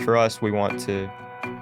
for us, we want to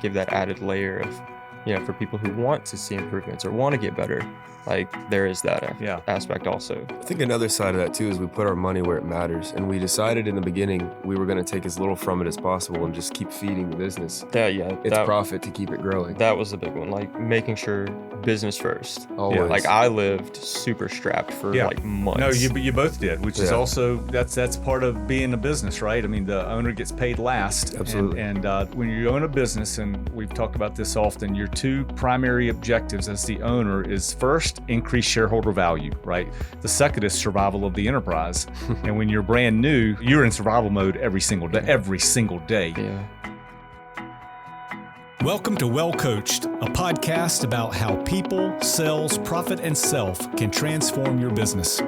give that added layer of, for people who want to see improvements or want to get better, like there is that aspect also. I think another side of that too is we put our money where it matters, and we decided in the beginning we were going to take as little from it as possible and just keep feeding the business. It's profit to keep it growing. That was the big one, like making sure business first. Always. Like I lived super strapped for like months. No, you both did, which is also that's part of being a business, right? I mean, the owner gets paid last. Absolutely. And when you own a business, and we've talked about this often, your two primary objectives as the owner is first, increase shareholder value, right? The second is survival of the enterprise. And when you're brand new, you're in survival mode every single day. Yeah. Welcome to Well Coached, a podcast about how people, sales, profit, and self can transform your business.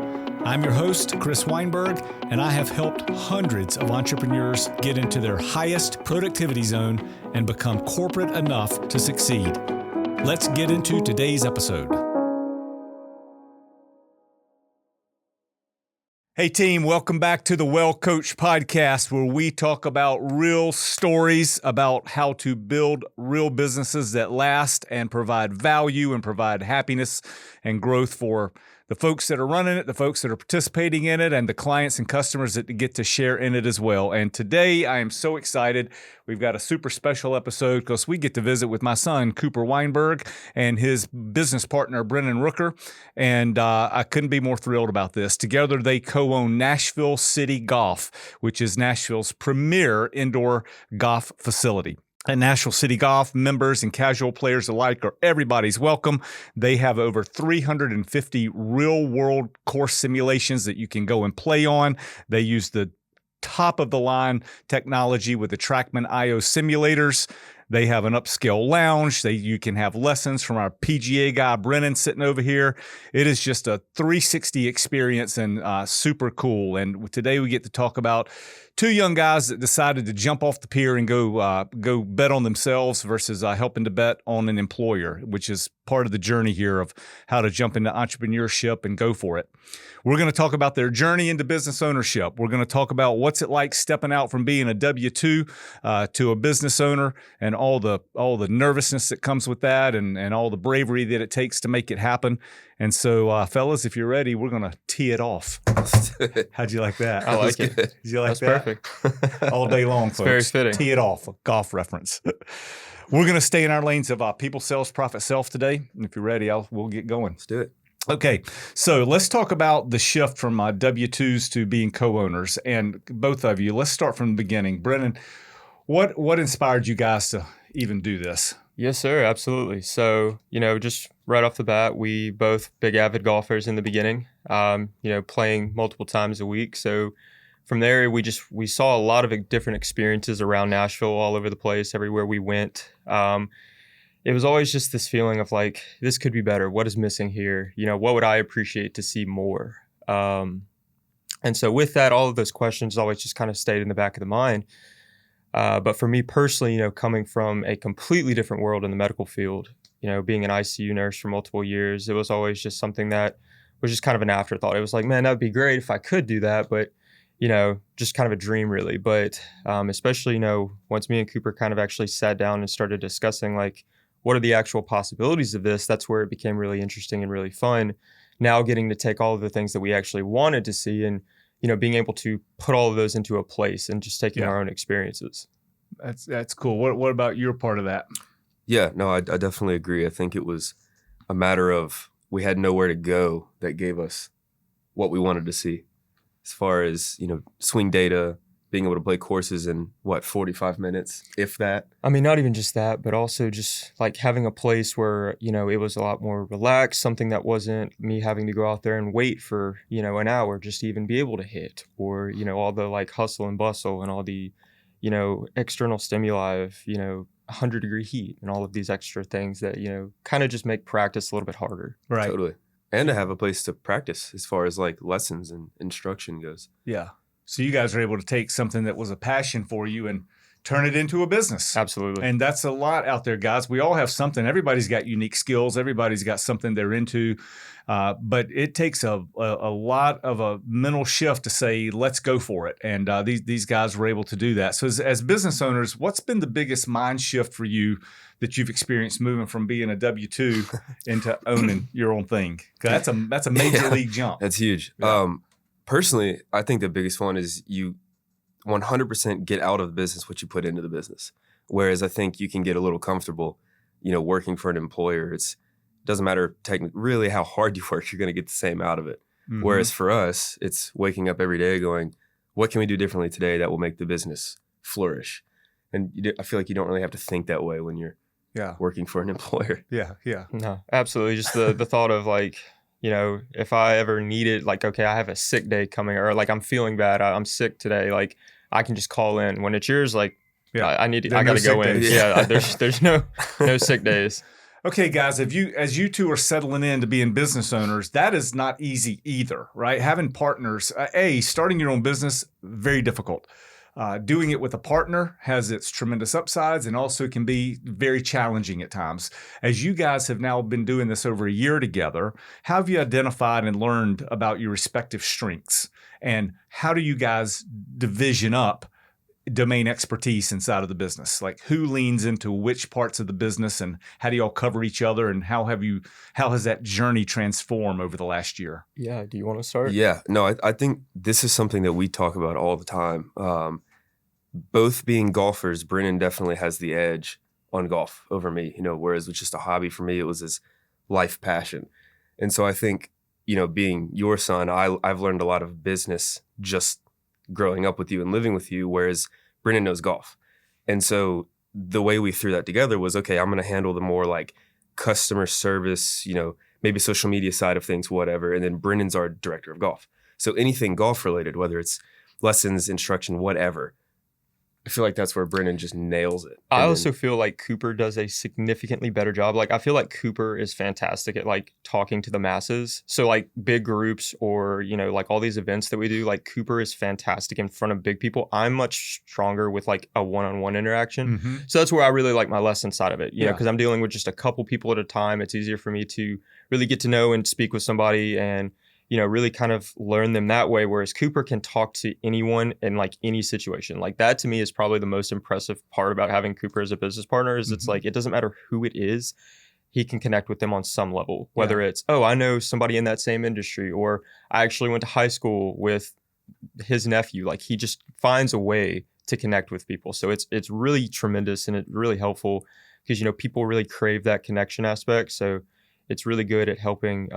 I'm your host, Chris Weinberg, and I have helped hundreds of entrepreneurs get into their highest productivity zone and become corporate enough to succeed. Let's get into today's episode. Hey team, welcome back to the Well Coached podcast, where we talk about real stories about how to build real businesses that last and provide value and provide happiness and growth for the folks that are running it, the folks that are participating in it, and the clients and customers that get to share in it as well. And today I am so excited. We've got a super special episode because we get to visit with my son, Cooper Weinberg, and his business partner, Brennan Rooker. And I couldn't be more thrilled about this. Together, they co-own Nashville City Golf, which is Nashville's premier indoor golf facility. At Nashville City Golf, members and casual players alike are everybody's welcome. They have over 350 real-world course simulations that you can go and play on. They use the top-of-the-line technology with the TrackMan IO simulators. They have an upscale lounge. You can have lessons from our PGA guy, Brennan, sitting over here. It is just a 360 experience and super cool. And today we get to talk about two young guys that decided to jump off the pier and go bet on themselves versus helping to bet on an employer, which is part of the journey here of how to jump into entrepreneurship and go for it. We're going to talk about their journey into business ownership. We're going to talk about what's it like stepping out from being a W-2 to a business owner, and all the nervousness that comes with that, and all the bravery that it takes to make it happen. And so, fellas, if you're ready, we're going to tee it off. How'd you like that? I like it. Did you like That's that? perfect. All day long, folks. It's very fitting. Tee it off, a golf reference. We're going to stay in our lanes of people, sales, profit, self today. And if you're ready, we'll get going. Let's do it. Okay, so let's talk about the shift from W-2s to being co-owners. And both of you, let's start from the beginning. Brennan, what inspired you guys to even do this? Yes, sir. Absolutely. So, just right off the bat, we both big avid golfers in the beginning, playing multiple times a week. So from there, we saw a lot of different experiences around Nashville, all over the place, everywhere we went. It was always just this feeling of like, this could be better. What is missing here? What would I appreciate to see more? And so with that, all of those questions always just kind of stayed in the back of the mind. But for me personally, coming from a completely different world in the medical field, being an ICU nurse for multiple years, it was always just something that was just kind of an afterthought. It was like, man, that would be great if I could do that, but, just kind of a dream really. But especially, once me and Cooper kind of actually sat down and started discussing like, what are the actual possibilities of this? That's where it became really interesting and really fun. Now getting to take all of the things that we actually wanted to see and, being able to put all of those into a place and just taking our own experiences. That's cool. What about your part of that? Yeah, no, I definitely agree. I think it was a matter of we had nowhere to go that gave us what we wanted to see. As far as, swing data, being able to play courses in 45 minutes, if that? I mean, not even just that, but also just like having a place where, it was a lot more relaxed, something that wasn't me having to go out there and wait for, an hour just to even be able to hit, or, all the like hustle and bustle and all the, external stimuli of, 100-degree heat and all of these extra things that, kind of just make practice a little bit harder. Right. Totally. And to have a place to practice as far as like lessons and instruction goes. Yeah. So you guys are able to take something that was a passion for you and turn it into a business. Absolutely. And that's a lot out there, guys. We all have something. Everybody's got unique skills. Everybody's got something they're into. But it takes a lot of a mental shift to say, let's go for it. And these guys were able to do that. So as business owners, what's been the biggest mind shift for you that you've experienced moving from being a W-2 into owning your own thing? 'Cause that's a major league jump. That's huge. Yeah. Personally, I think the biggest one is you 100% get out of the business what you put into the business. Whereas I think you can get a little comfortable, working for an employer. It doesn't matter really how hard you work, you're going to get the same out of it. Mhm. Whereas for us, it's waking up every day going, what can we do differently today that will make the business flourish? And I feel like you don't really have to think that way when you're working for an employer. Yeah. No, absolutely. Just the thought of like, if I ever needed, like, okay, I have a sick day coming, or like I'm feeling bad, I'm sick today, like I can just call in. When it's yours, like I got to go in. Days. Yeah, there's no sick days. Okay, guys, as you two are settling in to being business owners, that is not easy either, right? Having partners, starting your own business, very difficult. Doing it with a partner has its tremendous upsides and also can be very challenging at times. As you guys have now been doing this over a year together, how have you identified and learned about your respective strengths? And how do you guys division up domain expertise inside of the business? Like who leans into which parts of the business and how do y'all cover each other? And how has that journey transformed over the last year? Yeah. Do you want to start? Yeah. No, I think this is something that we talk about all the time. Both being golfers, Brennan definitely has the edge on golf over me, whereas it was just a hobby for me. It was his life passion. And so I think, being your son, I've learned a lot of business just growing up with you and living with you, whereas Brennan knows golf. And so the way we threw that together was, okay, I'm going to handle the more like customer service, maybe social media side of things, whatever. And then Brennan's our director of golf. So anything golf related, whether it's lessons, instruction, whatever, I feel like that's where Brennan just nails it. I also feel like Cooper does a significantly better job. Like I feel like Cooper is fantastic at like talking to the masses. So like big groups or, like all these events that we do, like Cooper is fantastic in front of big people. I'm much stronger with like a one-on-one interaction. Mm-hmm. So that's where I really like my lesson side of it, because I'm dealing with just a couple people at a time. It's easier for me to really get to know and speak with somebody and really kind of learn them that way. Whereas Cooper can talk to anyone in like any situation. Like that to me is probably the most impressive part about having Cooper as a business partner is it's like, it doesn't matter who it is. He can connect with them on some level, whether it's, I know somebody in that same industry, or I actually went to high school with his nephew. Like he just finds a way to connect with people. So it's really tremendous and it's really helpful because, people really crave that connection aspect. So it's really good at helping,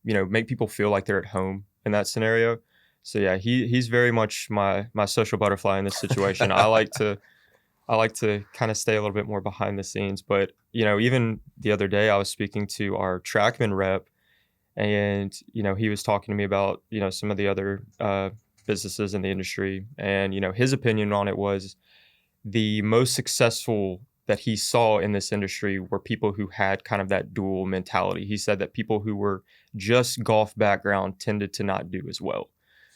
make people feel like they're at home in that scenario. So yeah, he's very much my social butterfly in this situation. I like to kind of stay a little bit more behind the scenes. But even the other day, I was speaking to our TrackMan rep, and he was talking to me about some of the other businesses in the industry, and his opinion on it was the most successful that he saw in this industry were people who had kind of that dual mentality. He said that people who were just golf background tended to not do as well.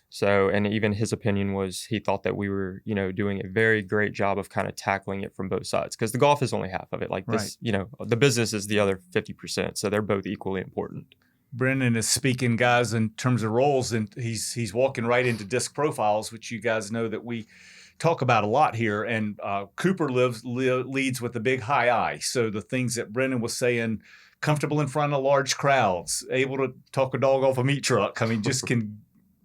So, and even his opinion was he thought that we were, doing a very great job of kind of tackling it from both sides because the golf is only half of it. Like this, the business is the other 50%. So they're both equally important. Brennan is speaking, guys, in terms of roles, and he's walking right into disc profiles, which you guys know that we talk about a lot here. And Cooper leads with the big high I. So the things that Brennan was saying, comfortable in front of large crowds, able to talk a dog off a meat truck. I mean, just can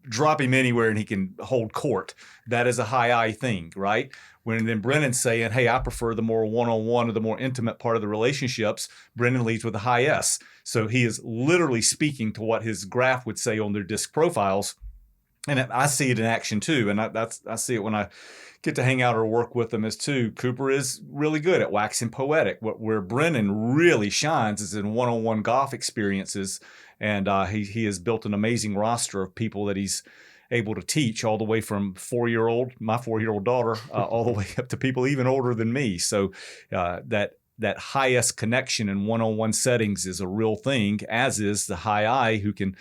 drop him anywhere and he can hold court. That is a high I thing, right? When then Brennan's saying, hey, I prefer the more one-on-one or the more intimate part of the relationships, Brennan leads with a high S. So he is literally speaking to what his graph would say on their disc profiles. And I see it in action too. And I see it when I get to hang out or work with them as too. Cooper is really good at waxing poetic. Where Brennan really shines is in one-on-one golf experiences. And he has built an amazing roster of people that he's able to teach, all the way from my 4-year-old daughter, all the way up to people even older than me. So that highest connection in one-on-one settings is a real thing, as is the high I who can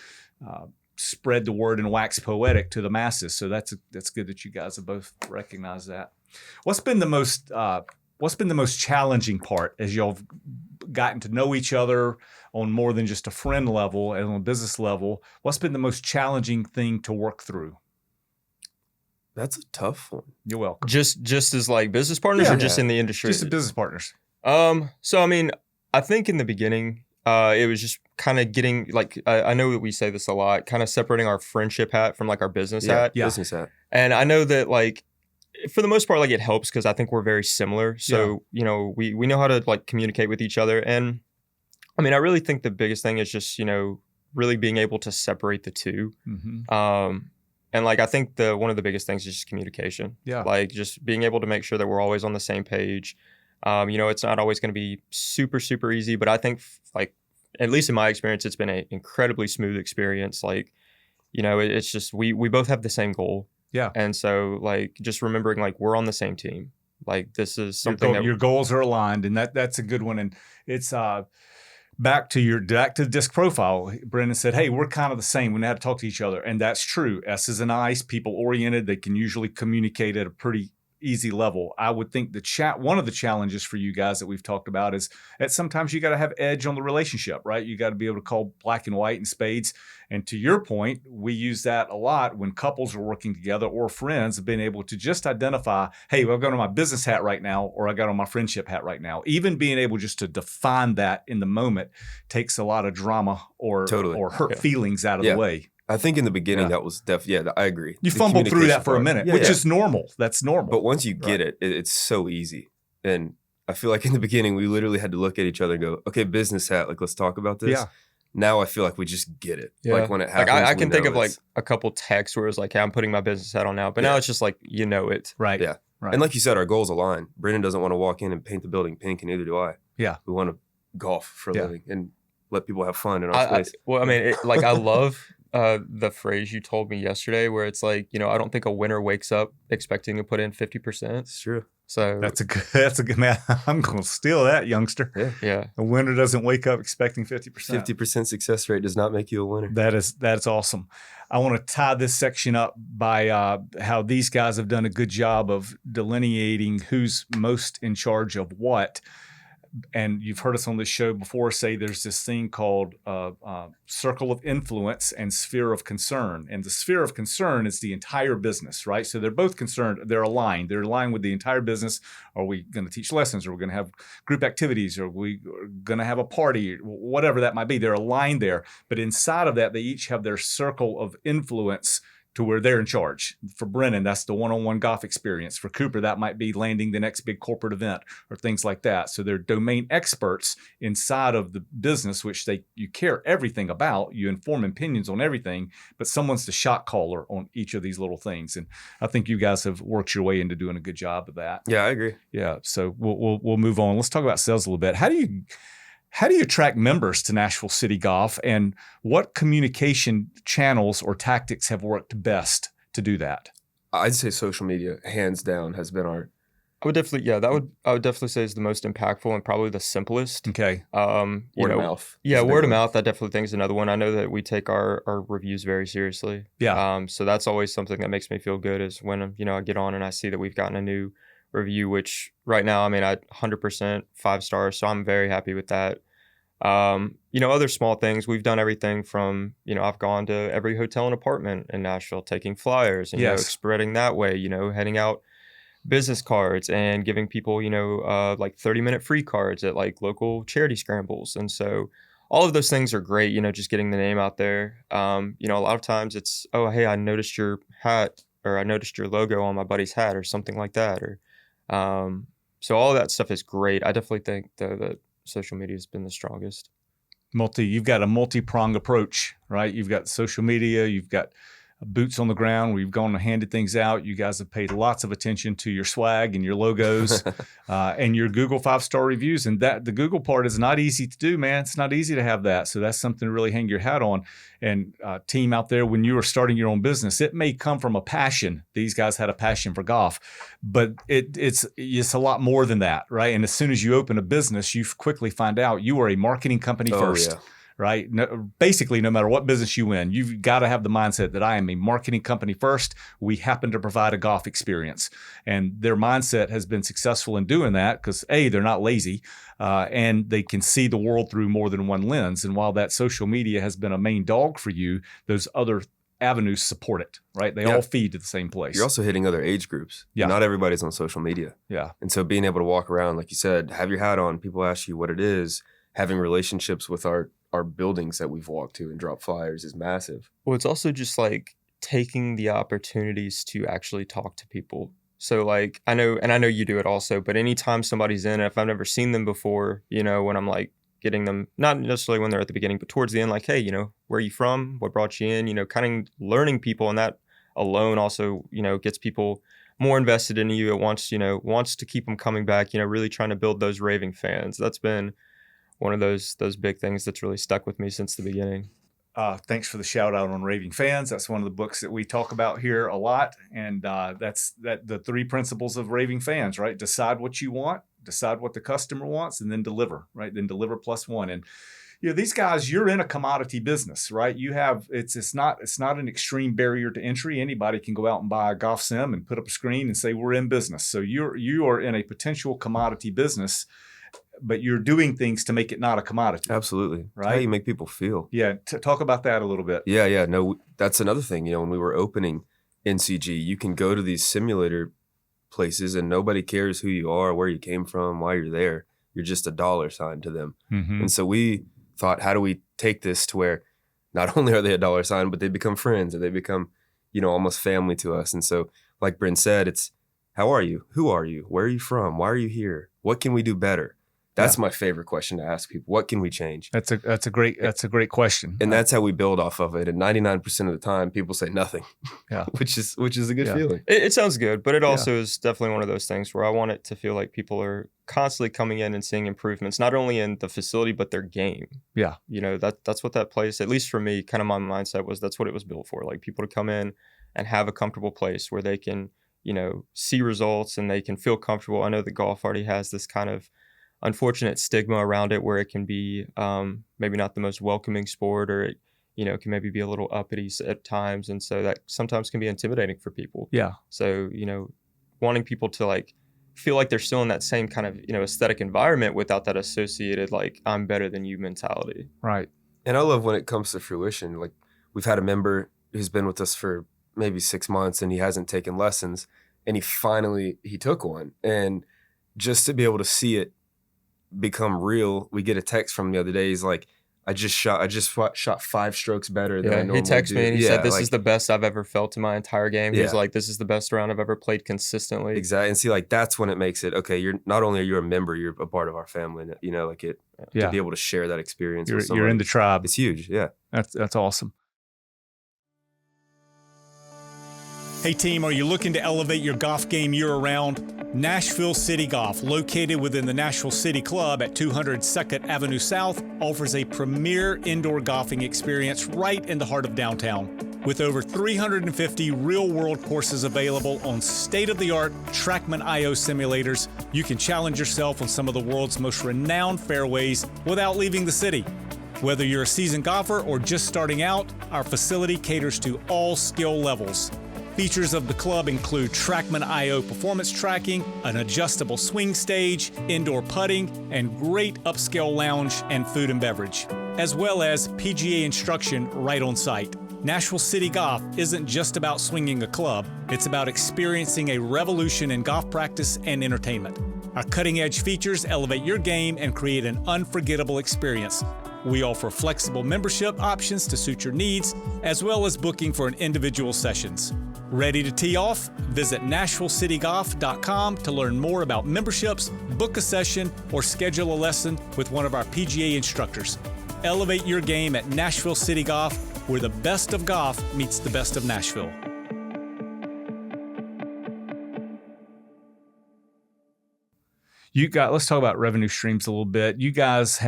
spread the word and wax poetic to the masses. So that's good that you guys have both recognized that. What's been the most challenging part as y'all have gotten to know each other on more than just a friend level and on a business level? What's been the most challenging thing to work through? That's a tough one. You're welcome. Just as like business partners or just in the industry? Just the business partners. So I mean, I think in the beginning, it was just kind of getting like, I know that we say this a lot, kind of separating our friendship hat from like our business hat. Yeah. Business hat. And I know that like, for the most part, like it helps because I think we're very similar. So, you know, we know how to like communicate with each other. And I mean, I really think the biggest thing is just, you know, really being able to separate the two. Mm-hmm. And like, I think one of the biggest things is just communication. Yeah. Like just being able to make sure that we're always on the same page. You know, it's not always going to be super, super easy, but I think like, at least in my experience, it's been an incredibly smooth experience. Like, you know, it's just, we both have the same goal. Yeah. And so like, just remembering like, we're on the same team. Like this is something your goals are aligned, and that's a good one. And it's, back to the disc profile, Brennan said, hey, we're kind of the same. We know how to talk to each other. And that's true. S's and I's, people oriented. They can usually communicate at a pretty easy level. I would think one of the challenges for you guys that we've talked about is that sometimes you got to have edge on the relationship, right? You got to be able to call black and white and spades. And to your point, we use that a lot when couples are working together or friends, being able to just identify, hey, well, I've got on my business hat right now, or I got on my friendship hat right now. Even being able just to define that in the moment takes a lot of drama or hurt feelings out of the way. I think in the beginning that was I agree. You fumbled through that for a minute, which is normal. That's normal. But once you get it, it's so easy. And I feel like in the beginning, we literally had to look at each other and go, okay, business hat, like, let's talk about this. Yeah. Now I feel like we just get it. Yeah. Like when it happens. Like I can think of like a couple texts where it's like, hey, I'm putting my business hat on now. But now it's just like, you know it. Right. Yeah. Right. And like you said, our goals align. Brennan doesn't want to walk in and paint the building pink, and neither do I. Yeah. We want to golf for a living and let people have fun in our space. I mean, I love the phrase you told me yesterday where it's like, you know, I don't think a winner wakes up expecting to put in 50%. It's true. So that's a good man. I'm going to steal that, youngster. Yeah. A winner doesn't wake up expecting 50%. 50% success rate does not make you a winner. That's awesome. I want to tie this section up by how these guys have done a good job of delineating who's most in charge of what. And you've heard us on this show before say there's this thing called circle of influence and sphere of concern. And the sphere of concern is the entire business, right? So they're both concerned. They're aligned. They're aligned with the entire business. Are we going to teach lessons? Are we going to have group activities? Are we going to have a party? Whatever that might be, they're aligned there. But inside of that, they each have their circle of influence to where they're in charge. For Brennan, that's the one-on-one golf experience. For Cooper, that might be landing the next big corporate event or things like that. So they're domain experts inside of the business, which you care everything about. You inform opinions on everything, but someone's the shot caller on each of these little things. And I think you guys have worked your way into doing a good job of that. Yeah, I agree. Yeah. So we'll move on. Let's talk about sales a little bit. How do you attract members to Nashville City Golf, and what communication channels or tactics have worked best to do that? I'd say social media, hands down, has been our. I would definitely say is the most impactful and probably the simplest. Okay. Word of mouth. Yeah, word of mouth. I definitely think is another one. I know that we take our reviews very seriously. Yeah. So that's always something that makes me feel good is when I get on and I see that we've gotten a new review, which right now, I mean, I 100% 5 stars. So I'm very happy with that. Other small things, we've done everything from, I've gone to every hotel and apartment in Nashville, taking flyers and, spreading that way, handing out business cards and giving people, like 30-minute free cards at like local charity scrambles. And so all of those things are great, just getting the name out there. A lot of times it's, oh, hey, I noticed your hat, or I noticed your logo on my buddy's hat or something like that. So all of that stuff is great. I definitely think though that social media has been the strongest. You've got a multi-pronged approach, right? You've got social media, you've got boots on the ground where you've gone and handed things out. You guys have paid lots of attention to your swag and your logos and your Google 5-star reviews. And the Google part is not easy to do, man. It's not easy to have that. So that's something to really hang your hat on. And team out there, when you are starting your own business, it may come from a passion. These guys had a passion for golf, but it's a lot more than that, right? And as soon as you open a business, you quickly find out you are a marketing company first. Yeah. right? No, basically, no matter what business you in, you've got to have the mindset that I am a marketing company first. We happen to provide a golf experience. And their mindset has been successful in doing that because, A, they're not lazy, and they can see the world through more than one lens. And while that social media has been a main dog for you, those other avenues support it, right? They all feed to the same place. You're also hitting other age groups. Yeah. Not everybody's on social media. Yeah. And so being able to walk around, like you said, have your hat on, people ask you what it is, having relationships with our buildings that we've walked to and dropped flyers is massive. Well, it's also just like taking the opportunities to actually talk to people. So like, I know you do it also, but anytime somebody's in, if I've never seen them before, when I'm like getting them, not necessarily when they're at the beginning, but towards the end, like, hey, where are you from? What brought you in? Kind of learning people, and that alone also, gets people more invested in you. It wants to keep them coming back, really trying to build those raving fans. That's been one of those big things that's really stuck with me since the beginning. Thanks for the shout out on Raving Fans. That's one of the books that we talk about here a lot. And that's the 3 principles of Raving Fans, right? Decide what you want, decide what the customer wants, and then deliver, right? Then deliver +1. And these guys, you're in a commodity business, right? You have it's not an extreme barrier to entry. Anybody can go out and buy a golf sim and put up a screen and say we're in business. So you are in a potential commodity business, but you're doing things to make it not a commodity. Absolutely. Right? How you make people feel. Yeah. Talk about that a little bit. Yeah. No, that's another thing. When we were opening NCG, you can go to these simulator places and nobody cares who you are, where you came from, why you're there. You're just a dollar sign to them. Mm-hmm. And so we thought, how do we take this to where not only are they a dollar sign, but they become friends, or they become, almost family to us. And so, like Brent said, it's, how are you? Who are you? Where are you from? Why are you here? What can we do better? That's my favorite question to ask people. What can we change? That's a great question. And that's how we build off of it. And 99% of the time, people say nothing. Yeah. which is a good feeling. It sounds good, but it also is definitely one of those things where I want it to feel like people are constantly coming in and seeing improvements, not only in the facility, but their game. Yeah. That's what that place, at least for me, kind of my mindset was, that's what it was built for. Like people to come in and have a comfortable place where they can, see results and they can feel comfortable. I know that golf already has this kind of unfortunate stigma around it where it can be maybe not the most welcoming sport, or it can maybe be a little uppity at times, and so that sometimes can be intimidating for people. Yeah. So wanting people to like feel like they're still in that same kind of aesthetic environment without that associated like I'm better than you mentality. Right. And I love when it comes to fruition. Like we've had a member who's been with us for maybe 6 months and he hasn't taken lessons, and he took one, and just to be able to see it become real. We get a text from the other day. He's like, I just shot 5 strokes better than I normally do. He texted me and he said, this is the best I've ever felt in my entire game. He's like, this is the best round I've ever played consistently. Exactly. And see, like, that's when it makes it, okay, you're not only are you a member, you're a part of our family, to be able to share that experience with somebody. You're in the tribe. It's huge. Yeah. That's awesome. Hey team, are you looking to elevate your golf game year-round? Nashville City Golf, located within the Nashville City Club at 200 2nd Avenue South, offers a premier indoor golfing experience right in the heart of downtown. With over 350 real-world courses available on state-of-the-art TrackMan.io simulators, you can challenge yourself on some of the world's most renowned fairways without leaving the city. Whether you're a seasoned golfer or just starting out, our facility caters to all skill levels. Features of the club include TrackMan.io performance tracking, an adjustable swing stage, indoor putting, and great upscale lounge and food and beverage, as well as PGA instruction right on site. Nashville City Golf isn't just about swinging a club, it's about experiencing a revolution in golf practice and entertainment. Our cutting-edge features elevate your game and create an unforgettable experience. We offer flexible membership options to suit your needs, as well as booking for an individual sessions. Ready to tee off? Visit NashvilleCityGolf.com to learn more about memberships, book a session, or schedule a lesson with one of our PGA instructors. Elevate your game at Nashville City Golf, where the best of golf meets the best of Nashville. Let's talk about revenue streams a little bit. You guys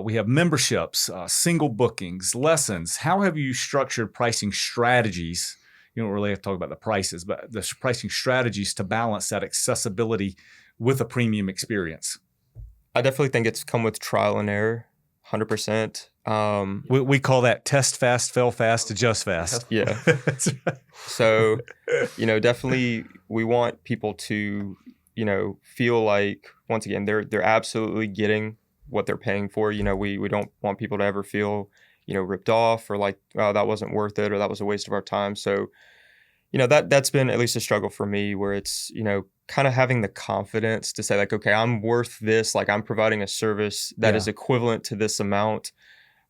we have memberships, single bookings, lessons. How have you structured pricing strategies? You don't really have to talk about the prices, but the pricing strategies to balance that accessibility with a premium experience. I definitely think it's come with trial and error, 100%. We call that test fast, fail fast, adjust fast. Yeah. That's right. So, definitely we want people to, feel like, once again, they're absolutely getting what they're paying for. We don't want people to ever feel, ripped off or like, oh, that wasn't worth it or that was a waste of our time. So, that's been at least a struggle for me where it's, kind of having the confidence to say like, okay, I'm worth this. Like I'm providing a service that is equivalent to this amount.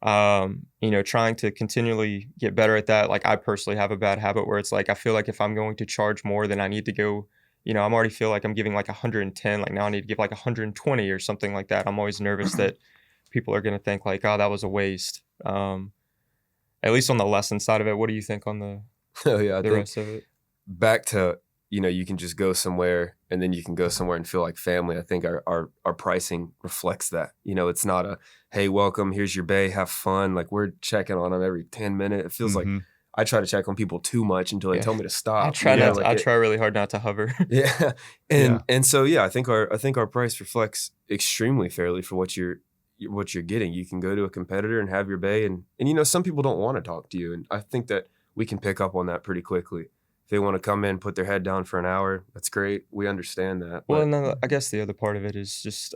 Trying to continually get better at that. Like I personally have a bad habit where it's like, I feel like if I'm going to charge more, then I need to go, I'm already feel like I'm giving like 110, like now I need to give like 120 or something like that. I'm always nervous that people are going to think like, oh, that was a waste. At least on the lesson side of it. What do you think on the rest of it? Back to, you can just go somewhere and then you can go somewhere and feel like family. I think our pricing reflects that. It's not a, hey, welcome, here's your bay, have fun. Like we're checking on them every 10 minutes. It feels like I try to check on people too much until they tell me to stop. I try I try really hard not to hover. Yeah. And so I think our price reflects extremely fairly for what you're getting. You can go to a competitor and have your bay and some people don't want to talk to you. And I think that we can pick up on that pretty quickly. If they want to come in, put their head down for an hour, that's great. We understand that. Well, and then I guess the other part of it is just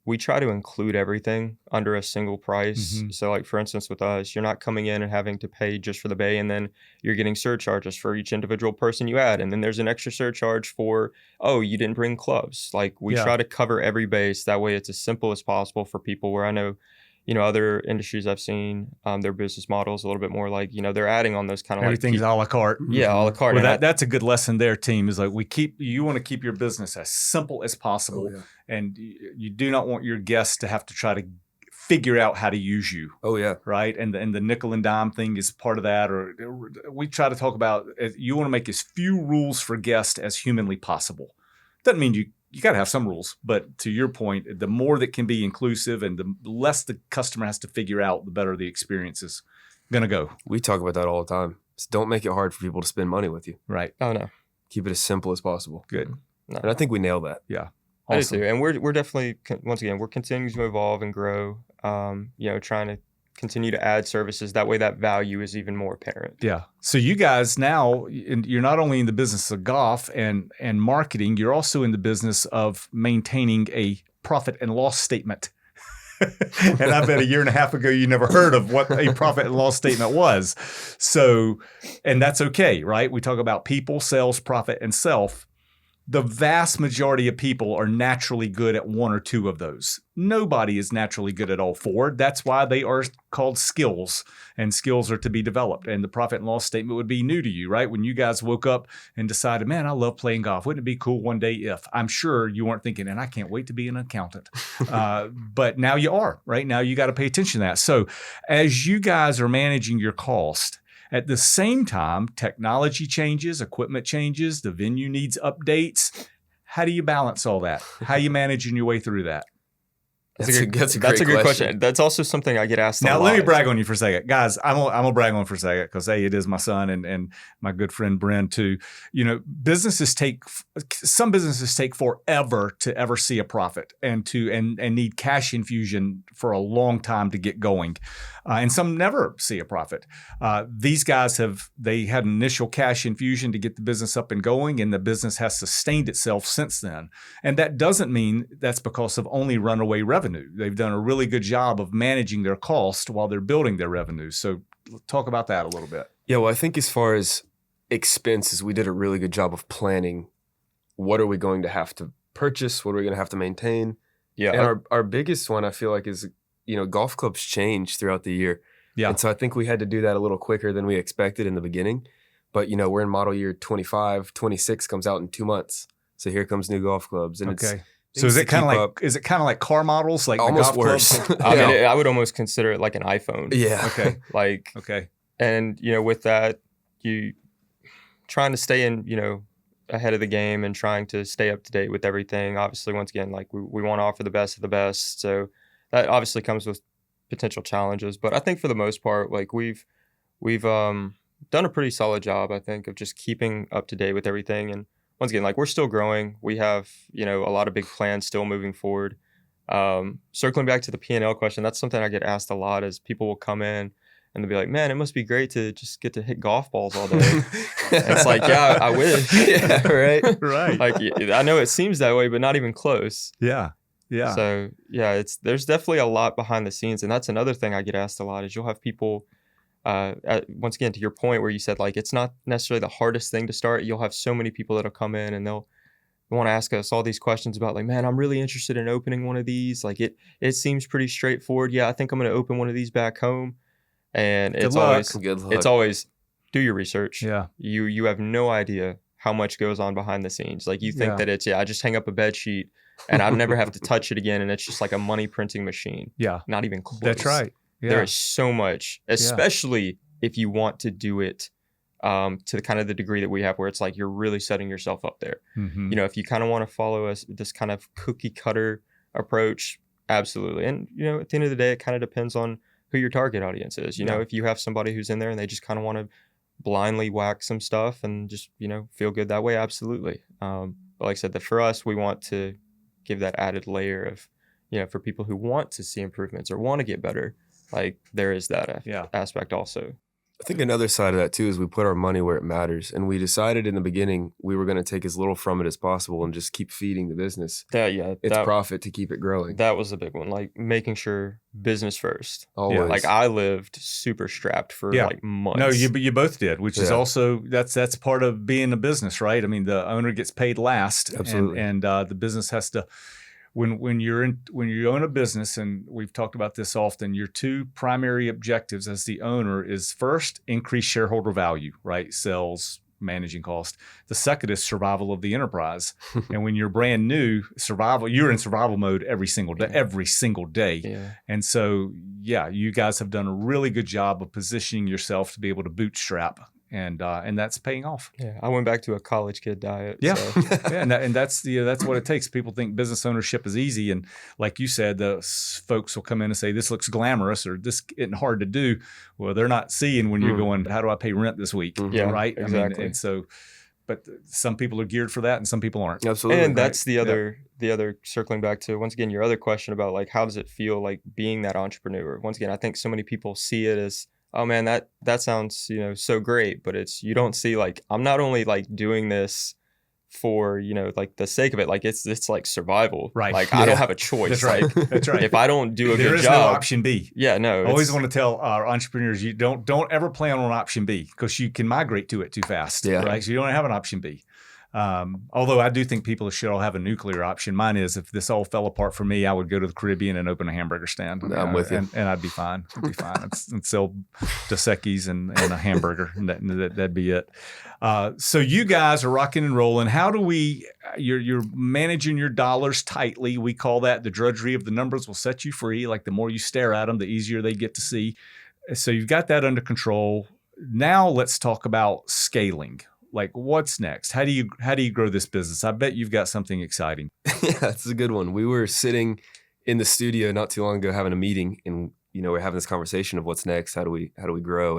we try to include everything under a single price. So like for instance with us, you're not coming in and having to pay just for the bay and then you're getting surcharges for each individual person you add. And then there's an extra surcharge for, oh, you didn't bring clubs. Like we try to cover every base. That way it's as simple as possible for people where I know, other industries I've seen, their business model is a little bit more like, they're adding on those kind of everything's a la carte. Yeah, a la carte. Well, that's a good lesson there, team, is like you want to keep your business as simple as possible. Oh, yeah. And you do not want your guests to have to try to figure out how to use you. Oh, yeah. Right? And the nickel and dime thing is part of that. Or we try to talk about, you want to make as few rules for guests as humanly possible. Doesn't mean you got to have some rules, but to your point, the more that can be inclusive and the less the customer has to figure out, the better the experience is going to go. We talk about that all the time. Just don't make it hard for people to spend money with you. Right. Oh, no. Keep it as simple as possible. Good. No. And I think we nail that. Yeah. Awesome. I do too. And we're definitely, once again, we're continuing to evolve and grow, trying to continue to add services. That way that value is even more apparent. Yeah. So you guys now, you're not only in the business of golf and marketing, you're also in the business of maintaining a profit and loss statement. And I bet a year and a half ago, you never heard of what a profit and loss statement was. So, and that's okay, right? We talk about people, sales, profit, and self. The vast majority of people are naturally good at one or two of those. Nobody is naturally good at all four. That's why they are called skills, and skills are to be developed. And the profit and loss statement would be new to you, right? When you guys woke up and decided, man, I love playing golf. Wouldn't it be cool one day if? I'm sure you weren't thinking, and I can't wait to be an accountant. But now you are, right? Now you got to pay attention to that. So as you guys are managing your cost, at the same time, technology changes, equipment changes, the venue needs updates. How do you balance all that? How are you managing your way through that? That's a good question. That's also something I get asked now, a lot. Let me brag on you for a second. Guys, I'm gonna brag on you for a second because, hey, it is my son and my good friend Bren too. Some businesses take forever to ever see a profit and need cash infusion for a long time to get going. And some never see a profit. These guys had an initial cash infusion to get the business up and going, and the business has sustained itself since then. And that doesn't mean that's because of only runaway revenue. They've done a really good job of managing their cost while they're building their revenue. So talk about that a little bit. Yeah, well, I think as far as expenses, we did a really good job of planning. What are we going to have to purchase? What are we going to have to maintain? Yeah. And our biggest one, I feel like, is golf clubs change throughout the year. Yeah. And so I think we had to do that a little quicker than we expected in the beginning. But, we're in model year 25, 26 comes out in 2 months. So here comes new golf clubs. And okay. So is it kind of like car models, like almost the golf worse? Clubs? I mean, I would almost consider it like an iPhone. Yeah. Okay. Okay. And, with that, you trying to stay in, ahead of the game and trying to stay up to date with everything. Obviously, once again, like we want to offer the best of the best. So that obviously comes with potential challenges. But I think for the most part, like we've done a pretty solid job, I think, of just keeping up to date with everything. And once again, like we're still growing. We have, a lot of big plans still moving forward. Circling back to the P&L question, that's something I get asked a lot. Is people will come in and they'll be like, "Man, it must be great to just get to hit golf balls all day." And it's like, yeah, I wish. Yeah, right. Right. Like, I know it seems that way, but not even close. Yeah. Yeah. So yeah, there's definitely a lot behind the scenes, and that's another thing I get asked a lot. Is you'll have people, once again, to your point where you said like it's not necessarily the hardest thing to start. You'll have so many people that'll come in and they'll want to ask us all these questions about like, man, I'm really interested in opening one of these. Like it seems pretty straightforward. Yeah, I think I'm going to open one of these back home. And Good it's luck. always do your research. Yeah. You have no idea how much goes on behind the scenes. Like you think that I just hang up a bed sheet and I'd never have to touch it again. And it's just like a money printing machine. Yeah. Not even close. That's right. Yeah. There is so much, especially if you want to do it to the kind of the degree that we have, where it's like you're really setting yourself up there. Mm-hmm. You know, if you kind of want to follow this kind of cookie cutter approach, absolutely. And, you know, at the end of the day, it kind of depends on who your target audience is. You know, if you have somebody who's in there and they just kind of want to blindly whack some stuff and just, you know, feel good that way, absolutely. But like I said, for us, we want to give that added layer of, you know, for people who want to see improvements or want to get better, like there is that aspect also. I think another side of that too is we put our money where it matters, and we decided in the beginning we were going to take as little from it as possible and just keep feeding the business its profit to keep it growing. That was a big one, like making sure business first. Always. Like I lived super strapped for like months. No, you both did, which is also that's part of being a business, right? I mean, the owner gets paid last, absolutely, and the business has to. When you own a business, and we've talked about this often, your two primary objectives as the owner is first, increase shareholder value, right? Sales, managing cost. The second is survival of the enterprise. And when you're brand new, you're in survival mode every single day. Yeah. And so, you guys have done a really good job of positioning yourself to be able to bootstrap. And that's paying off. Yeah, I went back to a college kid diet. Yeah, so. and that's what it takes. People think business ownership is easy, and like you said, the folks will come in and say this looks glamorous or this isn't hard to do. Well, they're not seeing when you're going, how do I pay rent this week? Yeah, right. Exactly. I mean, and so, but some people are geared for that, and some people aren't. Absolutely. And that's the other circling back to once again your other question about like how does it feel like being that entrepreneur? Once again, I think so many people see it as, oh man, that sounds, you know, so great, but you don't see like I'm not only like doing this for, you know, like the sake of it, like it's like survival, right? Like I don't have a choice. That's right. Like, that's right. If I don't do a there good is job, no option B. Yeah, no. I always want to tell our entrepreneurs, you don't ever plan on option B because you can migrate to it too fast. Yeah. Right. So you don't have an option B. Although I do think people should all have a nuclear option. Mine is if this all fell apart for me, I would go to the Caribbean and open a hamburger stand. I'm with you. And I'd be fine. I'd be fine. And sell Dos Equis and a hamburger. And that'd be it. So you guys are rocking and rolling. How do you're managing your dollars tightly. We call that the drudgery of the numbers will set you free. Like the more you stare at them, the easier they get to see. So you've got that under control. Now let's talk about scaling. Like what's next? How do you grow this business? I bet you've got something exciting. Yeah, that's a good one. We were sitting in the studio not too long ago having a meeting, and you know we're having this conversation of what's next. How do we grow?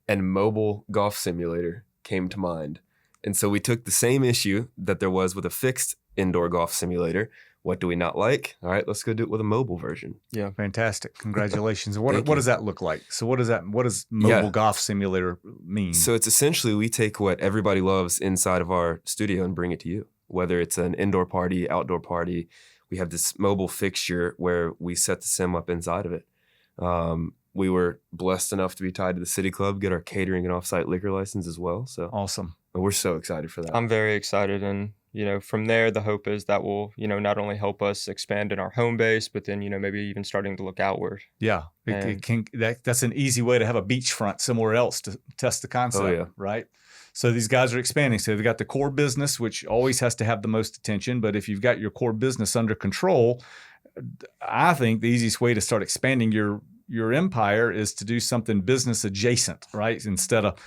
And mobile golf simulator came to mind, and so we took the same issue that there was with a fixed indoor golf simulator. What do we not like? All right, let's go do it with a mobile version. Yeah, fantastic! Congratulations. What does that look like? So what does mobile golf simulator mean? So it's essentially we take what everybody loves inside of our studio and bring it to you. Whether it's an indoor party, outdoor party, we have this mobile fixture where we set the sim up inside of it. We were blessed enough to be tied to the City Club, get our catering and offsite liquor license as well. So awesome! We're so excited for that. I'm very excited, and you know, from there, the hope is that will, you know, not only help us expand in our home base, but then, you know, maybe even starting to look outward. Yeah, that's an easy way to have a beachfront somewhere else to test the concept, right? So these guys are expanding. So they've got the core business, which always has to have the most attention. But if you've got your core business under control, I think the easiest way to start expanding your empire is to do something business adjacent, right? Instead of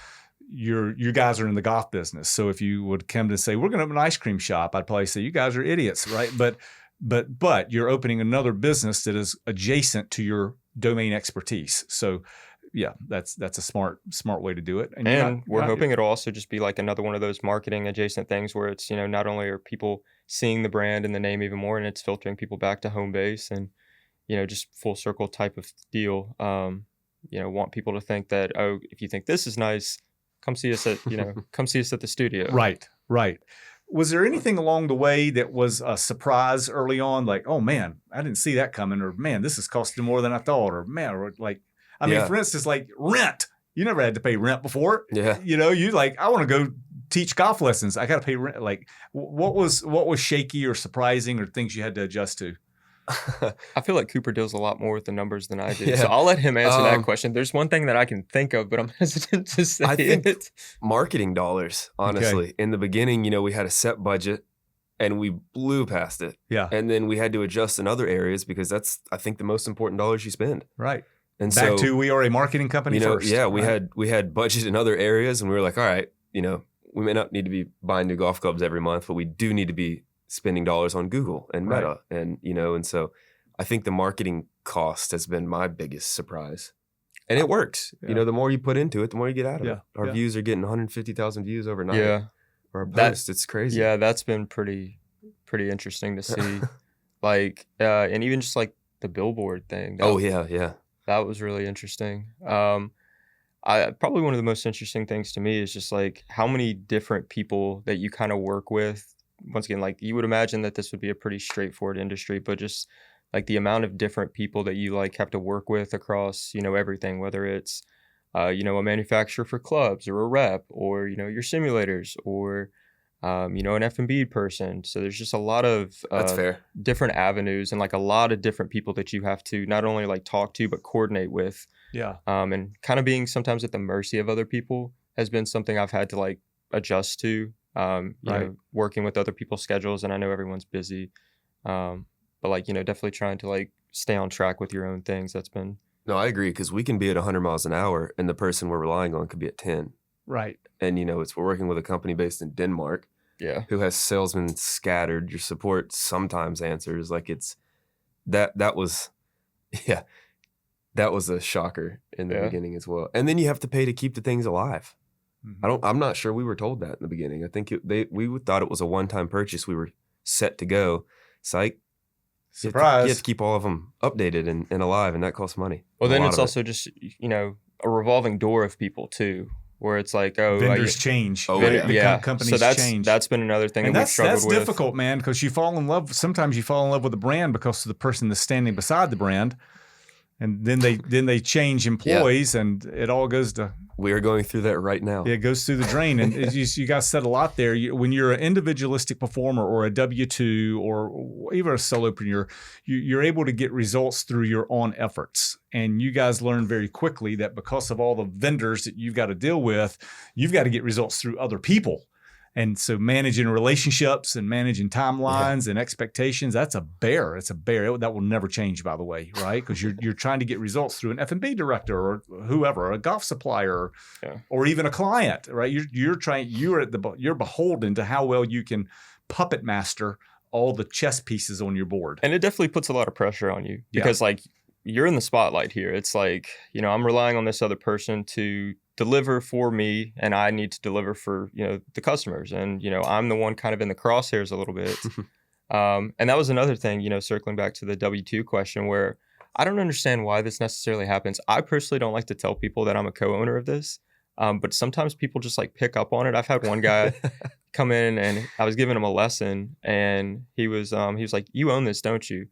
you guys are in the golf business. So if you would come to say, we're going to open an ice cream shop, I'd probably say, you guys are idiots, right? But you're opening another business that is adjacent to your domain expertise. So yeah, that's a smart way to do it. And we're hoping it'll also just be like another one of those marketing adjacent things where it's, you know, not only are people seeing the brand and the name even more, and it's filtering people back to home base, and just full circle type of deal. Want people to think that, oh, if you think this is nice, come see us at come see us at the studio. Right. Was there anything along the way that was a surprise early on? Like, oh man, I didn't see that coming, or man, this is costing more than I thought, or man, or like, I mean, for instance, like rent. You never had to pay rent before. Yeah. You like, I want to go teach golf lessons. I got to pay rent. Like, what was shaky or surprising, or things you had to adjust to? I feel like Cooper deals a lot more with the numbers than I do. Yeah. So I'll let him answer that question. There's one thing that I can think of, but I'm hesitant to say it. Marketing dollars, honestly. Okay. In the beginning, we had a set budget and we blew past it. Yeah. And then we had to adjust in other areas because that's, I think, the most important dollars you spend. Right. And back to, we are a marketing company first. Yeah, we had budget in other areas, and we were like, all right, we may not need to be buying new golf clubs every month, but we do need to be spending dollars on Google and Meta. Right. And so I think the marketing cost has been my biggest surprise. And it works. Yeah. The more you put into it, the more you get out of it. Our views are getting 150,000 views overnight. Yeah. Or a post. It's crazy. Yeah, that's been pretty interesting to see. Like, and even just like the billboard thing. Yeah. That was really interesting. Probably one of the most interesting things to me is just like how many different people that you kind of work with. Once again, like you would imagine that this would be a pretty straightforward industry, but just like the amount of different people that you like have to work with across, everything, whether it's, a manufacturer for clubs or a rep or, your simulators or, an F&B person. So there's just a lot of That's fair. Different avenues and like a lot of different people that you have to not only like talk to, but coordinate with. Yeah. And kind of being sometimes at the mercy of other people has been something I've had to like adjust to. Working with other people's schedules, and I know everyone's busy, but like definitely trying to like stay on track with your own things. That's been no, I agree, because we can be at 100 miles an hour, and the person we're relying on could be at 10. Right. And we're working with a company based in Denmark, who has salesmen scattered. Your support sometimes answers like it's that was a shocker in the beginning as well. And then you have to pay to keep the things alive. I'm not sure we were told that in the beginning. I think we thought it was a one-time purchase. We were set to go. Psych. Surprise. You have to keep all of them updated and alive, and that costs money. Well, then it's also just, a revolving door of people too, where it's like, vendors change. Companies change. That's been another thing that we've struggled with. That's difficult, man, because sometimes you fall in love with the brand because of the person that's standing beside the brand. And then they change employees, and it all goes to. We are going through that right now. Yeah, it goes through the drain, and you guys said a lot there. When you're an individualistic performer or a W-2 or even a solopreneur, you're able to get results through your own efforts. And you guys learn very quickly that because of all the vendors that you've got to deal with, you've got to get results through other people. And so managing relationships and managing timelines and expectations, that's a bear. It's a bear. That will never change, by the way, right? Because you're trying to get results through an F&B director or whoever, a golf supplier, or even a client, right? You're beholden to how well you can puppet master all the chess pieces on your board. And it definitely puts a lot of pressure on you because like you're in the spotlight here. It's like, I'm relying on this other person to deliver for me, and I need to deliver for, the customers. And, I'm the one kind of in the crosshairs a little bit. And that was another thing, circling back to the W-2 question, where I don't understand why this necessarily happens. I personally don't like to tell people that I'm a co-owner of this. But sometimes people just like pick up on it. I've had one guy come in and I was giving him a lesson, and he was like, "You own this, don't you?"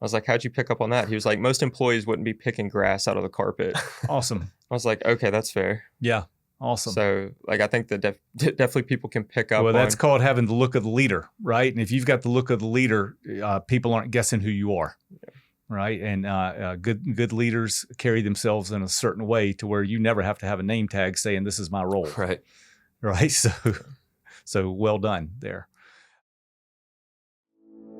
I was like, "How'd you pick up on that?" He was like, "Most employees wouldn't be picking grass out of the carpet." Awesome. I was like, "Okay, that's fair." Yeah. Awesome. So like, I think that definitely people can pick up. Well, that's called having the look of the leader, right? And if you've got the look of the leader, people aren't guessing who you are, right? And good leaders carry themselves in a certain way to where you never have to have a name tag saying this is my role, right? Right. So well done there.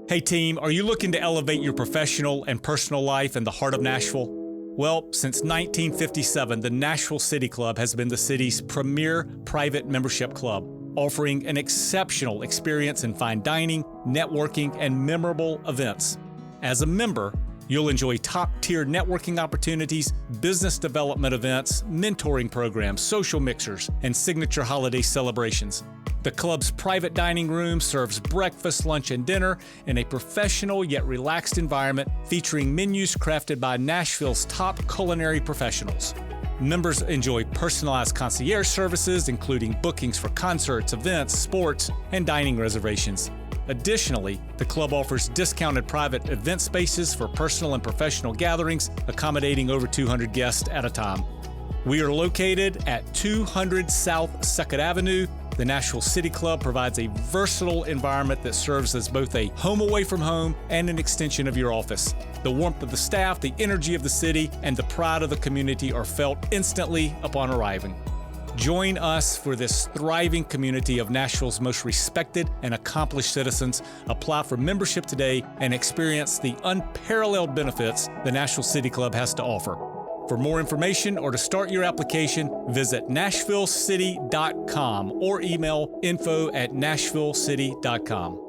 Hey team, are you looking to elevate your professional and personal life in the heart of Nashville? Well, since 1957, the Nashville City Club has been the city's premier private membership club, offering an exceptional experience in fine dining, networking, and memorable events. As a member, you'll enjoy top-tier networking opportunities, business development events, mentoring programs, social mixers, and signature holiday celebrations. The club's private dining room serves breakfast, lunch, and dinner in a professional yet relaxed environment featuring menus crafted by Nashville's top culinary professionals. Members enjoy personalized concierge services, including bookings for concerts, events, sports, and dining reservations. Additionally, the club offers discounted private event spaces for personal and professional gatherings, accommodating over 200 guests at a time. We are located at 200 South 2nd Avenue. The Nashville City Club provides a versatile environment that serves as both a home away from home and an extension of your office. The warmth of the staff, the energy of the city, and the pride of the community are felt instantly upon arriving. Join us for this thriving community of Nashville's most respected and accomplished citizens. Apply for membership today and experience the unparalleled benefits the Nashville City Club has to offer. For more information or to start your application, visit nashvillecity.com or email info@nashvillecity.com.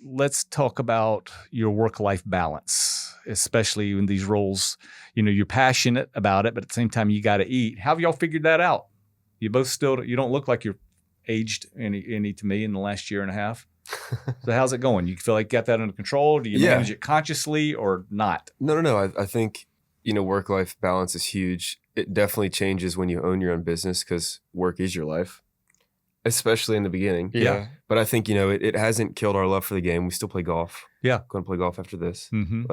Let's talk about your work-life balance, especially in these roles. You know, you're passionate about it, but at the same time, you got to eat. How have y'all figured that out? You both you don't look like you're aged any to me in the last year and a half. So how's it going? You feel like you got that under control? Do you manage it consciously or not? No. I think, work-life balance is huge. It definitely changes when you own your own business because work is your life, especially in the beginning. Yeah. But I think, it hasn't killed our love for the game. We still play golf. Yeah. Going to play golf after this. Mm-hmm.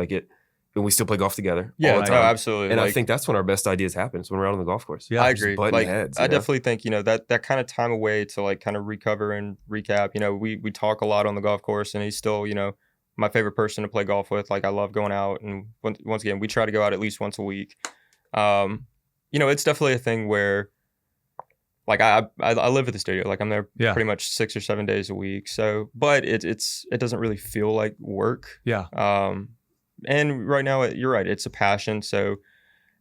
And we still play golf together Yeah, all the time. no, absolutely. And I think that's when our best ideas happen. It's when we're out on the golf course. Yeah, I Just agree. butting heads. I definitely think, that kind of time away to kind of recover and recap. We talk a lot on the golf course, and he's still, my favorite person to play golf with. I love going out, and once again, we try to go out at least once a week. It's definitely a thing where I live at the studio. I'm there pretty much 6 or 7 days a week. So, but it doesn't really feel like work. Yeah. And right now, you're right. It's a passion. So,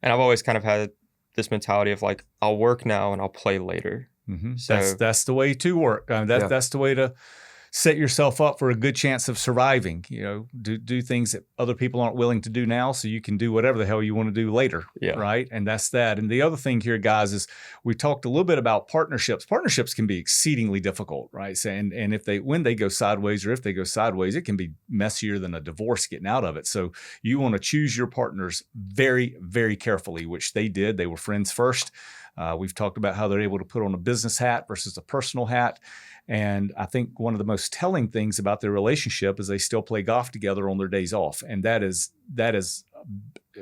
and I've always kind of had this mentality of I'll work now and I'll play later. Mm-hmm. So that's the way to work. That's the way to set yourself up for a good chance of surviving. Do things that other people aren't willing to do now, so you can do whatever the hell you want to do later. Yeah. Right. And that's that. And the other thing here, guys, is we talked a little bit about partnerships. Partnerships can be exceedingly difficult, right? So, and when they go sideways, or if they go sideways, it can be messier than a divorce getting out of it. So you want to choose your partners very, very carefully, which they did. They were friends first. We've talked about how they're able to put on a business hat versus a personal hat. And I think one of the most telling things about their relationship is they still play golf together on their days off. And that is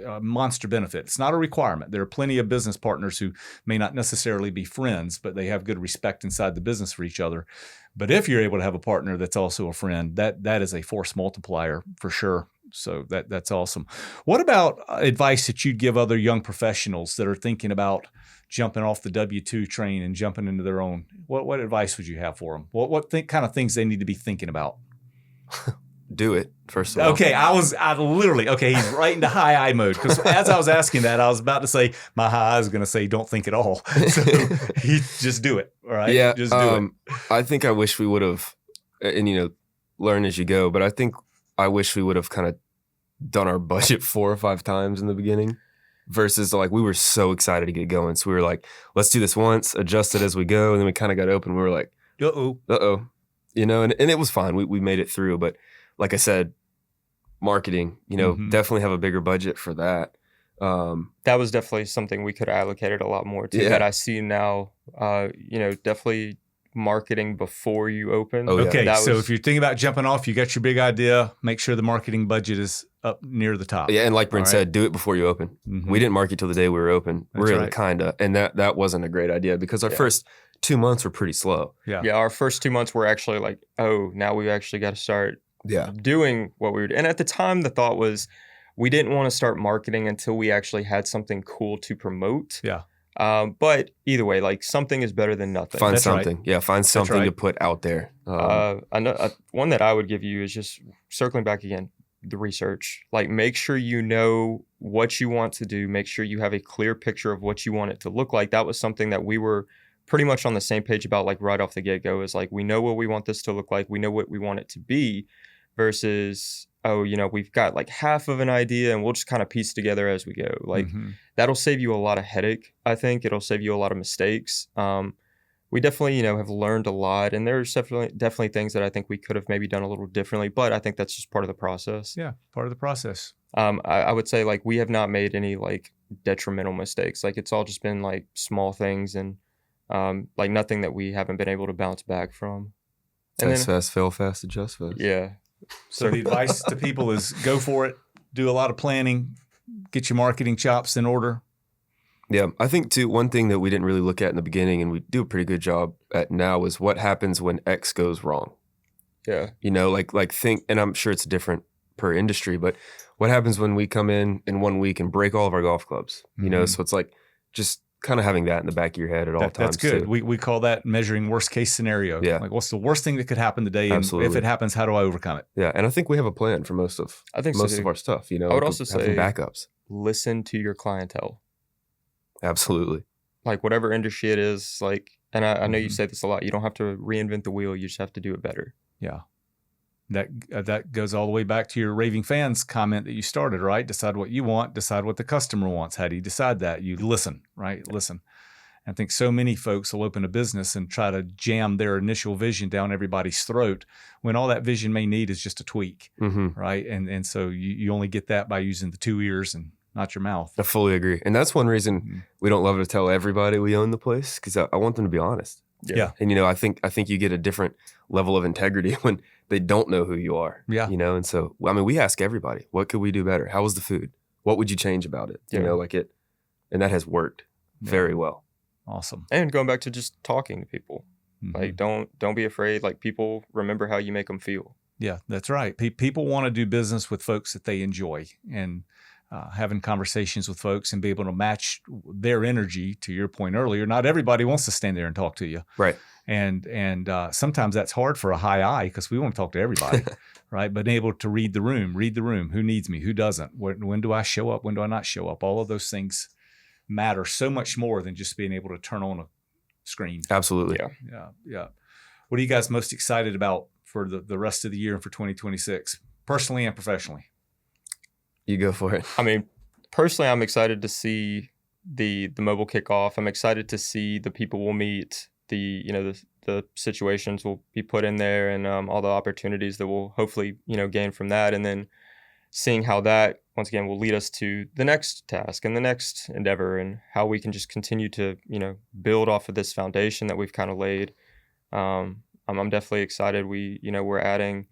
a monster benefit. It's not a requirement. There are plenty of business partners who may not necessarily be friends, but they have good respect inside the business for each other. But if you're able to have a partner that's also a friend, that is a force multiplier for sure. So that's awesome. What about advice that you'd give other young professionals that are thinking about jumping off the W-2 train and jumping into their own? What advice would you have for them? What kind of things they need to be thinking about? Do it, first of all. Okay, he's right into high eye mode, because as I was asking that, I was about to say, my high eye is going to say, don't think at all. So he just do it, all right? Yeah, just do it. I think I wish we would have, and learn as you go, but I think I wish we would have kind of done our budget 4 or 5 times in the beginning versus we were so excited to get going. So we were let's do this once, adjust it as we go. And then we kind of got open. We were like, uh-oh, and it was fine. We made it through. But like I said, marketing, definitely have a bigger budget for that. That was definitely something we could have allocated a lot more to that I see now, definitely marketing before you open. Oh, yeah. Okay, so if you're thinking about jumping off, you got your big idea, make sure the marketing budget is up near the top. Yeah, and like Brent said, do it before you open. Mm-hmm. We didn't market till the day we were open. That's Really, right. kinda. And that wasn't a great idea because our first 2 months were pretty slow. Yeah, our first 2 months were actually now we actually got to start doing what we were doing. And at the time, the thought was we didn't want to start marketing until we actually had something cool to promote. Yeah. But either way, something is better than nothing. Find That's something. right. Yeah, find something right. to put out there. One that I would give you is just circling back again, the research. Make sure you know what you want to do. Make sure you have a clear picture of what you want it to look like. That was something that we were pretty much on the same page about right off the get-go is we know what we want this to look like. We know what we want it to be versus oh, we've got like half of an idea and we'll just kind of piece together as we go. Like that'll save you a lot of headache. I think it'll save you a lot of mistakes. We definitely, have learned a lot, and there's definitely things that I think we could have maybe done a little differently, but I think that's just part of the process. Yeah, part of the process. I would say like we have not made any like detrimental mistakes. Like it's all just been like small things and like nothing that we haven't been able to bounce back from. And Test fast, fail fast, adjust fast. Yeah. So the advice to people is go for it, do a lot of planning, get your marketing chops in order. Yeah, I think too, one thing that we didn't really look at in the beginning and we do a pretty good job at now is what happens when X goes wrong. Yeah. Like think, and I'm sure it's different per industry, but what happens when we come in 1 week and break all of our golf clubs? So it's like just kind of having that in the back of your head at all times. That's good. Too. We call that measuring worst case scenario. Yeah. Like what's the worst thing that could happen today? And Absolutely. if it happens, how do I overcome it? Yeah. And I think we have a plan for most of our stuff, I would also say backups. Listen to your clientele. Absolutely. Like whatever industry it is, like, and I know you say this a lot, you don't have to reinvent the wheel. You just have to do it better. Yeah. That goes all the way back to your raving fans comment that you started, right? Decide what you want, decide what the customer wants. How do you decide that? You listen, right? Listen. I think so many folks will open a business and try to jam their initial vision down everybody's throat when all that vision may need is just a tweak, right? And so you only get that by using the 2 ears and not your mouth. I fully agree. And that's one reason we don't love to tell everybody we own the place, because I want them to be honest. Yeah. And, I think you get a different level of integrity when they don't know who you are. Yeah. And so, we ask everybody, what could we do better? How was the food? What would you change about it? And that has worked very well. Awesome. And going back to just talking to people, like don't be afraid. Like people remember how you make them feel. Yeah, that's right. People want to do business with folks that they enjoy, and having conversations with folks and be able to match their energy. To your point earlier, not everybody wants to stand there and talk to you, right? And sometimes that's hard for a high I because we want to talk to everybody, right? But able to read the room, who needs me, who doesn't, when do I show up, when do I not show up? All of those things matter so much more than just being able to turn on a screen. Absolutely. Yeah. What are you guys most excited about for the rest of the year and for 2026, personally and professionally? You go for it. I mean, personally, I'm excited to see the mobile kickoff. I'm excited to see the people we'll meet, the situations will be put in there, and all the opportunities that we'll hopefully gain from that, and then seeing how that once again will lead us to the next task and the next endeavor, and how we can just continue to build off of this foundation that we've kind of laid. I'm definitely excited. We're adding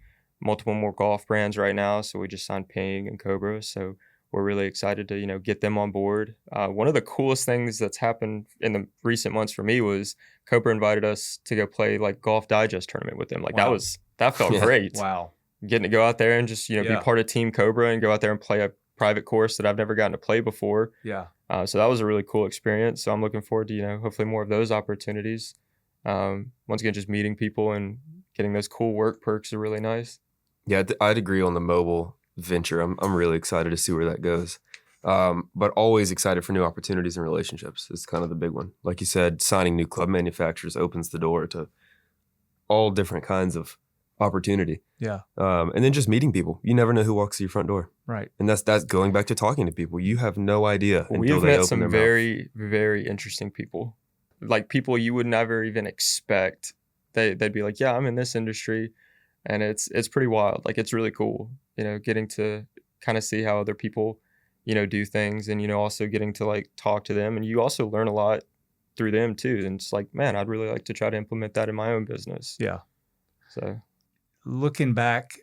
multiple more golf brands right now. So we just signed Ping and Cobra. So we're really excited to, get them on board. One of the coolest things that's happened in the recent months for me was Cobra invited us to go play like Golf Digest tournament with them. Like Wow. that felt great. Wow. Getting to go out there and just, be part of Team Cobra and go out there and play a private course that I've never gotten to play before. Yeah. So that was a really cool experience. So I'm looking forward to, hopefully more of those opportunities. Once again, just meeting people and getting those cool work perks are really nice. Yeah, I'd agree on the mobile venture. I'm really excited to see where that goes. But always excited for new opportunities and relationships. It's kind of the big one. Like you said, signing new club manufacturers opens the door to all different kinds of opportunity. Yeah. And then just meeting people. You never know who walks through your front door. Right. And that's going back to talking to people. You have no idea until We've they met open some their very, very interesting people. Like people you would never even expect. They'd be like, yeah, I'm in this industry. And it's pretty wild. Like it's really cool, getting to kind of see how other people, do things, and, also getting to like talk to them. And you also learn a lot through them too. And it's like, man, I'd really like to try to implement that in my own business. Yeah. So looking back,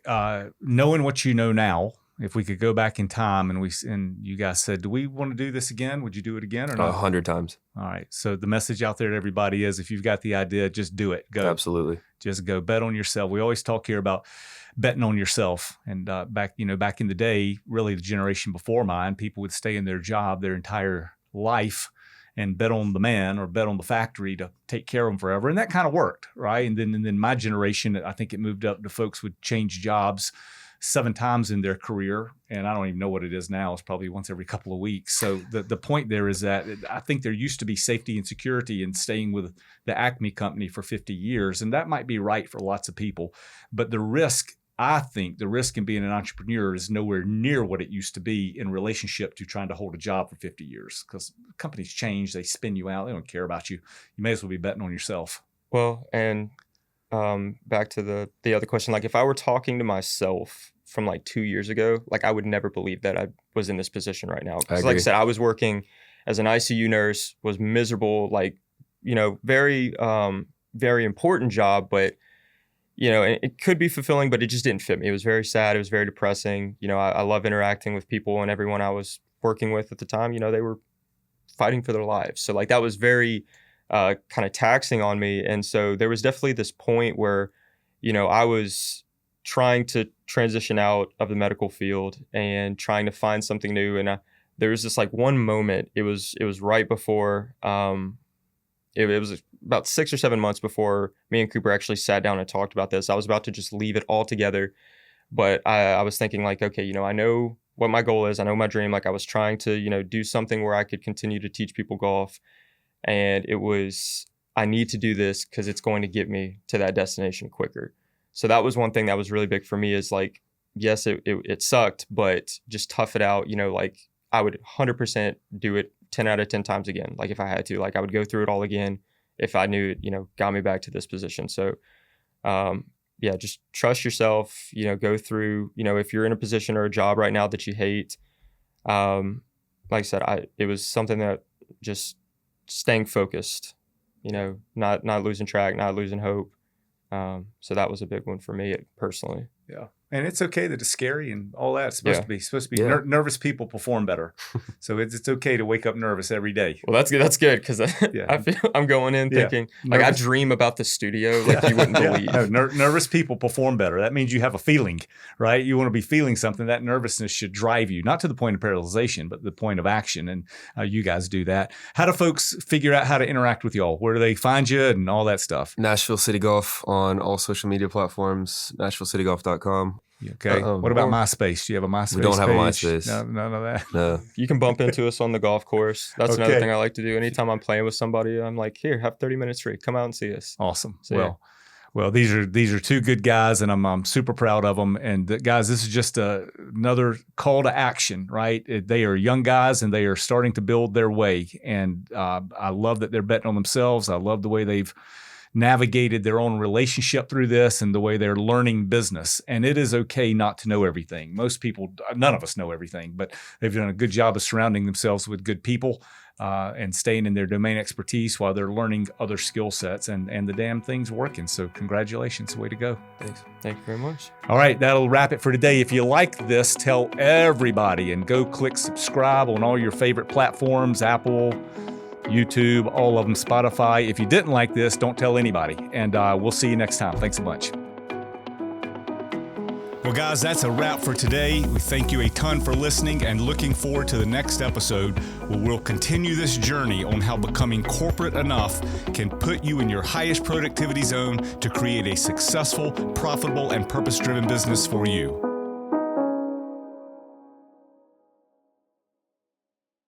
knowing what you know now, if we could go back in time and you guys said, do we want to do this again? Would you do it again or not? 100 times. All right. So the message out there to everybody is, if you've got the idea, just do it. Go. Absolutely. Just go. Bet on yourself. We always talk here about betting on yourself. And back in the day, really the generation before mine, people would stay in their job their entire life and bet on the man or bet on the factory to take care of them forever. And that kind of worked, right? And then my generation, I think it moved up to folks would change jobs 7 times in their career. And I don't even know what it is now. It's probably once every couple of weeks. So the point there is that I think there used to be safety and security in staying with the Acme company for 50 years. And that might be right for lots of people. But the risk I think the risk in being an entrepreneur is nowhere near what it used to be in relationship to trying to hold a job for 50 years, because companies change, they spin you out, they don't care about you. You may as well be betting on yourself. Well, and back to the other question, like if I were talking to myself from like 2 years ago, like I would never believe that I was in this position right now. Because like I said, I was working as an ICU nurse, was miserable, like, very, very important job, but it could be fulfilling, but it just didn't fit me. It was very sad. It was very depressing. I love interacting with people, and everyone I was working with at the time, they were fighting for their lives. So like that was very kind of taxing on me. And so there was definitely this point where, I was trying to transition out of the medical field and trying to find something new. And there was this like one moment, it was right before, it was about 6 or 7 months before me and Cooper actually sat down and talked about this. I was about to just leave it all together. But I was thinking like, okay, I know what my goal is. I know my dream. Like I was trying to, do something where I could continue to teach people golf. And it was, I need to do this because it's going to get me to that destination quicker. So that was one thing that was really big for me, is like, yes, it sucked, but just tough it out. Like I would 100% do it 10 out of 10 times again. Like if I had to, like I would go through it all again if I knew it, got me back to this position. So, just trust yourself, go through, if you're in a position or a job right now that you hate, like I said, it was something that just staying focused, not losing track, not losing hope. So that was a big one for me personally. Yeah. And it's okay that it's scary and all that. It's supposed to be nervous people perform better. So it's okay to wake up nervous every day. Well, that's good. That's good, because I feel I'm going in thinking like I dream about the studio like you wouldn't believe. No, nervous people perform better. That means you have a feeling, right? You want to be feeling something. That nervousness should drive you, not to the point of paralyzation, but the point of action. And you guys do that. How do folks figure out how to interact with y'all? Where do they find you and all that stuff? Nashville City Golf on all social media platforms, NashvilleCityGolf.com. Okay. What about MySpace? Do you have a MySpace? We don't have a page? MySpace. No, none of that. No. You can bump into us on the golf course. That's another thing I like to do. Anytime I'm playing with somebody, I'm like, here, have 30 minutes free. Come out and see us. Awesome. So, well, these are two good guys, and I'm super proud of them. And guys, this is just another call to action, right? They are young guys, and they are starting to build their way. And I love that they're betting on themselves. I love the way they've navigated their own relationship through this and the way they're learning business. And it is okay not to know everything. Most people, none of us know everything, but they've done a good job of surrounding themselves with good people and staying in their domain expertise while they're learning other skill sets, and the damn thing's working. So congratulations, way to go. Thanks. Thank you very much. All right, that'll wrap it for today. If you like this, tell everybody and go click subscribe on all your favorite platforms, Apple, YouTube, all of them, Spotify. If you didn't like this, don't tell anybody. And we'll see you next time. Thanks a bunch. Well, guys, that's a wrap for today. We thank you a ton for listening and looking forward to the next episode, where we'll continue this journey on how becoming corporate enough can put you in your highest productivity zone to create a successful, profitable, and purpose-driven business for you.